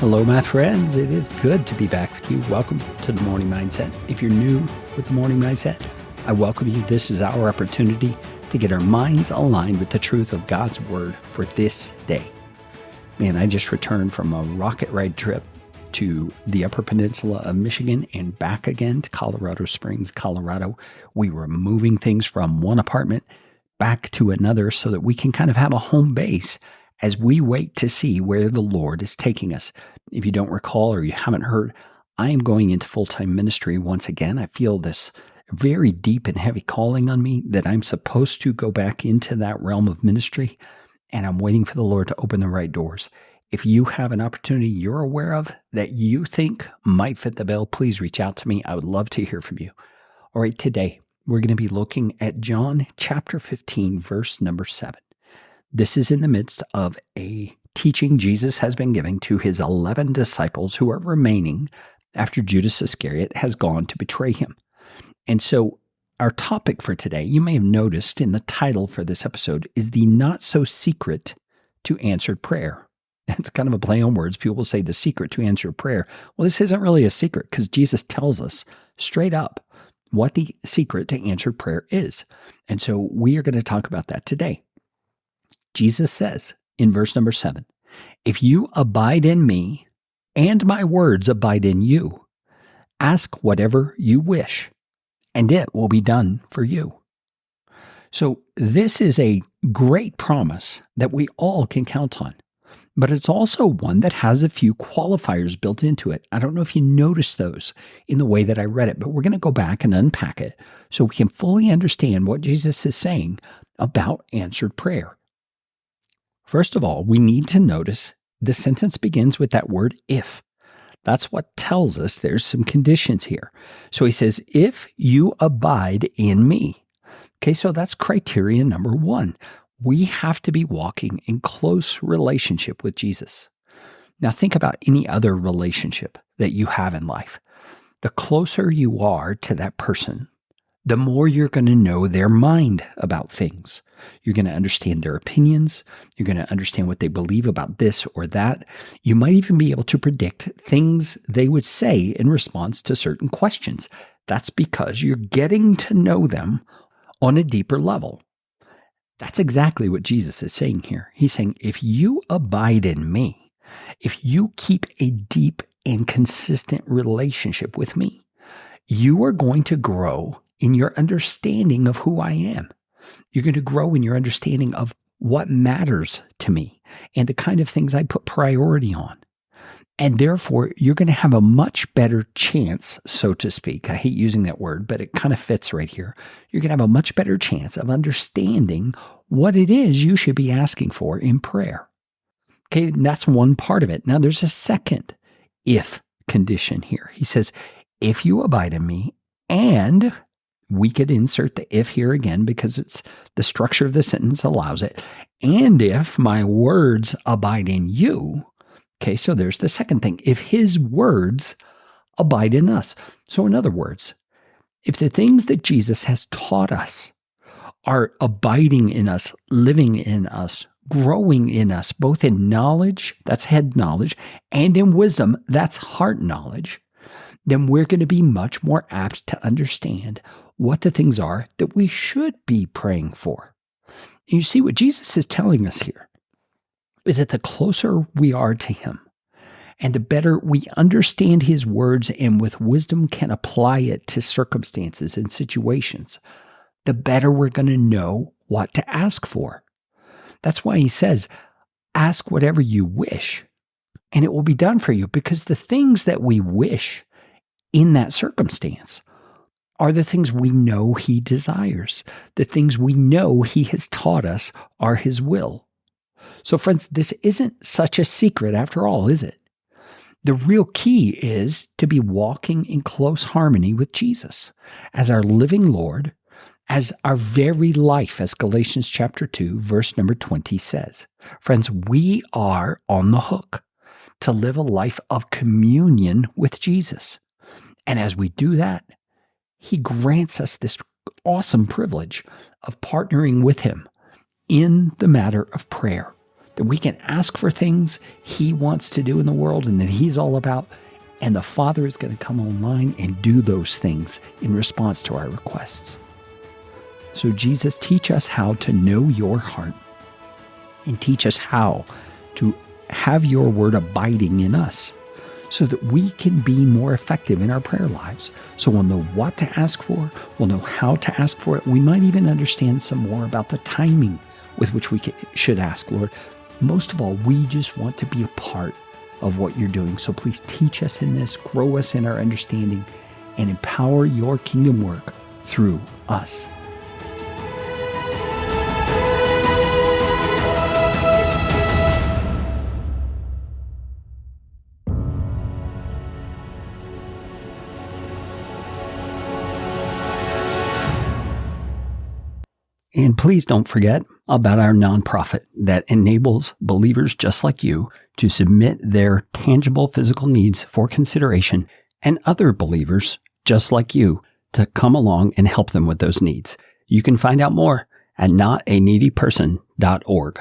Hello, my friends. It is good to be back with you. Welcome to the Morning Mindset. If you're new with the Morning Mindset, I welcome you. This is our opportunity to get our minds aligned with the truth of God's Word for this day. Man, I just returned from a rocket ride trip to the Upper Peninsula of Michigan and back again to Colorado Springs, Colorado. We were moving things from one apartment back to another so that we can kind of have a home base as we wait to see where the Lord is taking us. If you don't recall or you haven't heard, I am going into full-time ministry once again. I feel this very deep and heavy calling on me that I'm supposed to go back into that realm of ministry, and I'm waiting for the Lord to open the right doors. If you have an opportunity you're aware of that you think might fit the bill, please reach out to me. I would love to hear from you. All right, today we're going to be looking at John chapter 15, verse number 7. This is in the midst of a teaching Jesus has been giving to his 11 disciples who are remaining after Judas Iscariot has gone to betray him. And so our topic for today, you may have noticed in the title for this episode, is the not so secret to answered prayer. It's kind of a play on words. People will say the secret to answered prayer. Well, this isn't really a secret because Jesus tells us straight up what the secret to answered prayer is. And so we are going to talk about that today. Jesus says in verse number 7, "If you abide in me and my words abide in you, ask whatever you wish, and it will be done for you." So this is a great promise that we all can count on, but it's also one that has a few qualifiers built into it. I don't know if you noticed those in the way that I read it, but we're going to go back and unpack it so we can fully understand what Jesus is saying about answered prayer. First of all, we need to notice the sentence begins with that word if. That's what tells us there's some conditions here. So he says, if you abide in me. Okay, so that's criteria number one. We have to be walking in close relationship with Jesus. Now think about any other relationship that you have in life. The closer you are to that person, the more you're going to know their mind about things. You're going to understand their opinions. You're going to understand what they believe about this or that. You might even be able to predict things they would say in response to certain questions. That's because you're getting to know them on a deeper level. That's exactly what Jesus is saying here. He's saying, if you abide in me, if you keep a deep and consistent relationship with me, you are going to grow in your understanding of who I am. You're going to grow in your understanding of what matters to me and the kind of things I put priority on. And therefore, you're going to have a much better chance, so to speak. I hate using that word, but it kind of fits right here. You're going to have a much better chance of understanding what it is you should be asking for in prayer. Okay, and that's one part of it. Now, there's a second if condition here. He says, if you abide in me, and we could insert the if here again because it's the structure of the sentence allows it. And if my words abide in you. Okay, so there's the second thing. If his words abide in us. So in other words, if the things that Jesus has taught us are abiding in us, living in us, growing in us, both in knowledge, that's head knowledge, and in wisdom, that's heart knowledge, then we're going to be much more apt to understand what the things are that we should be praying for. And you see what Jesus is telling us here is that the closer we are to him and the better we understand his words and with wisdom can apply it to circumstances and situations, the better we're going to know what to ask for. That's why he says, ask whatever you wish and it will be done for you, because the things that we wish in that circumstance are the things we know he desires, the things we know he has taught us are his will. So friends, this isn't such a secret after all, is it? The real key is to be walking in close harmony with Jesus as our living Lord, as our very life, as Galatians chapter 2, verse number 20 says. Friends, we are on the hook to live a life of communion with Jesus. And as we do that, he grants us this awesome privilege of partnering with him in the matter of prayer, that we can ask for things He wants to do in the world and that He's all about, and the Father is going to come online and do those things in response to our requests. So Jesus, teach us how to know your heart and teach us how to have your word abiding in us so that we can be more effective in our prayer lives. So we'll know what to ask for, we'll know how to ask for it. We might even understand some more about the timing with which we should ask, Lord. Most of all, we just want to be a part of what you're doing. So please teach us in this, grow us in our understanding, and empower your kingdom work through us. And please don't forget about our nonprofit that enables believers just like you to submit their tangible physical needs for consideration, and other believers just like you to come along and help them with those needs. You can find out more at notaneedyperson.org.